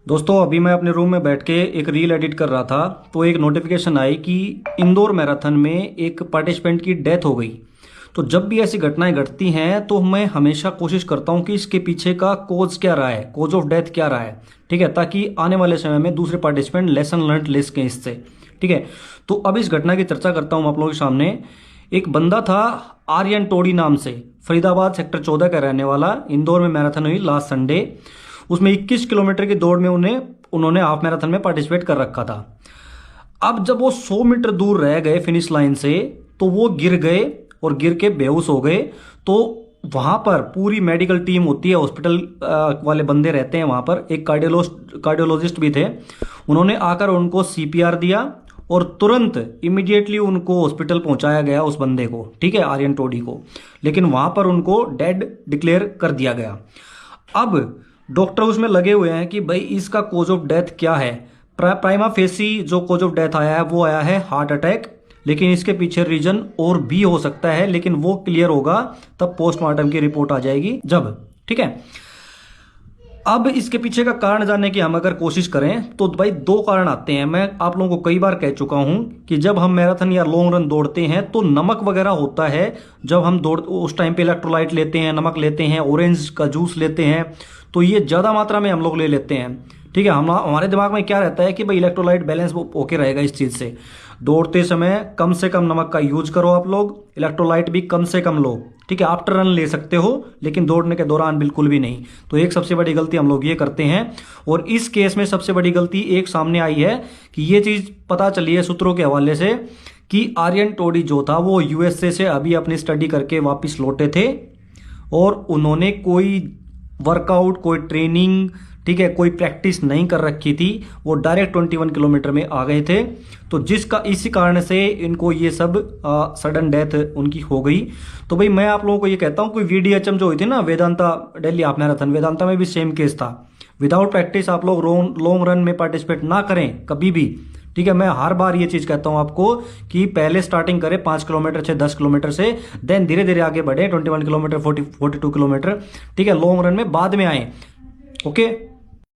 दोस्तों अभी मैं अपने रूम में बैठ के एक रील एडिट कर रहा था तो एक नोटिफिकेशन आई कि इंदौर मैराथन में एक पार्टिसिपेंट की डेथ हो गई। तो जब भी ऐसी घटनाएं घटती हैं तो मैं हमेशा कोशिश करता हूं कि इसके पीछे का कोज क्या रहा है, कोज ऑफ डेथ क्या रहा है। ठीक है, ताकि आने वाले समय में दूसरे पार्टिसिपेंट लेसन लर्न ले सकें इससे। ठीक है, तो अब इस घटना की चर्चा करता हूं आप लोगों के सामने। एक बंदा था आर्यन टोडी नाम से, फरीदाबाद सेक्टर 14 का रहने वाला। इंदौर में मैराथन हुई लास्ट संडे। उसमें 21 किलोमीटर की दौड़ में उन्होंने हाफ मैराथन में पार्टिसिपेट कर रखा था। अब जब वो 100 मीटर दूर रह गए फिनिश लाइन से तो वो गिर गए और गिर के बेहोश हो गए। तो वहां पर पूरी मेडिकल टीम होती है, हॉस्पिटल वाले बंदे रहते हैं वहां पर, एक कार्डियोलॉजिस्ट भी थे। उन्होंने आकर उनको सीपीआर दिया और तुरंत इमीडिएटली उनको हॉस्पिटल पहुंचाया गया उस बंदे को। ठीक है, आर्यन टोडी को। लेकिन वहां पर उनको डेड डिक्लेयर कर दिया गया। अब डॉक्टर उसमें लगे हुए हैं कि भाई इसका कोज ऑफ डेथ क्या है। प्राइमा फेसी जो कोज ऑफ डेथ आया है वो आया है हार्ट अटैक, लेकिन इसके पीछे रीजन और भी हो सकता है, लेकिन वो क्लियर होगा तब पोस्टमार्टम की रिपोर्ट आ जाएगी जब। ठीक है, अब इसके पीछे का कारण जानने की हम अगर कोशिश करें तो भाई दो कारण आते हैं। मैं आप लोगों को कई बार कह चुका हूं कि जब हम मैराथन या लॉन्ग रन दौड़ते हैं तो नमक वगैरह होता है। जब हम दौड़ उस टाइम पे इलेक्ट्रोलाइट लेते हैं, नमक लेते हैं, ऑरेंज का जूस लेते हैं, तो ये ज्यादा मात्रा में हम लोग ले लेते हैं। ठीक है, हमारे दिमाग में क्या रहता है कि भाई इलेक्ट्रोलाइट बैलेंस होके रहेगा इस चीज से। दौड़ते समय कम से कम नमक का यूज करो आप लोग, इलेक्ट्रोलाइट भी कम से कम लो। ठीक है, आफ्टर रन ले सकते हो लेकिन दौड़ने के दौरान बिल्कुल भी नहीं। तो एक सबसे बड़ी गलती हम लोग ये करते हैं। और इस केस में सबसे बड़ी गलती एक सामने आई है कि ये चीज पता चली है सूत्रों के हवाले से कि आर्यन टोडी जो था वो यूएसए से अभी अपनी स्टडी करके वापस लौटे थे और उन्होंने कोई वर्कआउट, कोई ट्रेनिंग, ठीक है, कोई प्रैक्टिस नहीं कर रखी थी। वो डायरेक्ट 21 किलोमीटर में आ गए थे। तो जिसका इसी कारण से इनको ये सब सडन डेथ उनकी हो गई। तो भाई मैं आप लोगों को ये कहता हूँ, कोई वीडीएचएम जो हुई थी ना, वेदांता दिल्ली हाफ मैराथन, वेदांता में भी सेम केस था। विदाउट प्रैक्टिस आप लोग लॉन्ग रन में पार्टिसिपेट ना करें कभी भी। ठीक है, मैं हर बार ये चीज कहता हूं आपको कि पहले स्टार्टिंग करें 5 किलोमीटर से 10 किलोमीटर से, देन धीरे धीरे आगे बढ़े 21 किलोमीटर, 42 किलोमीटर। ठीक है, लॉन्ग रन में बाद में आए। ओके।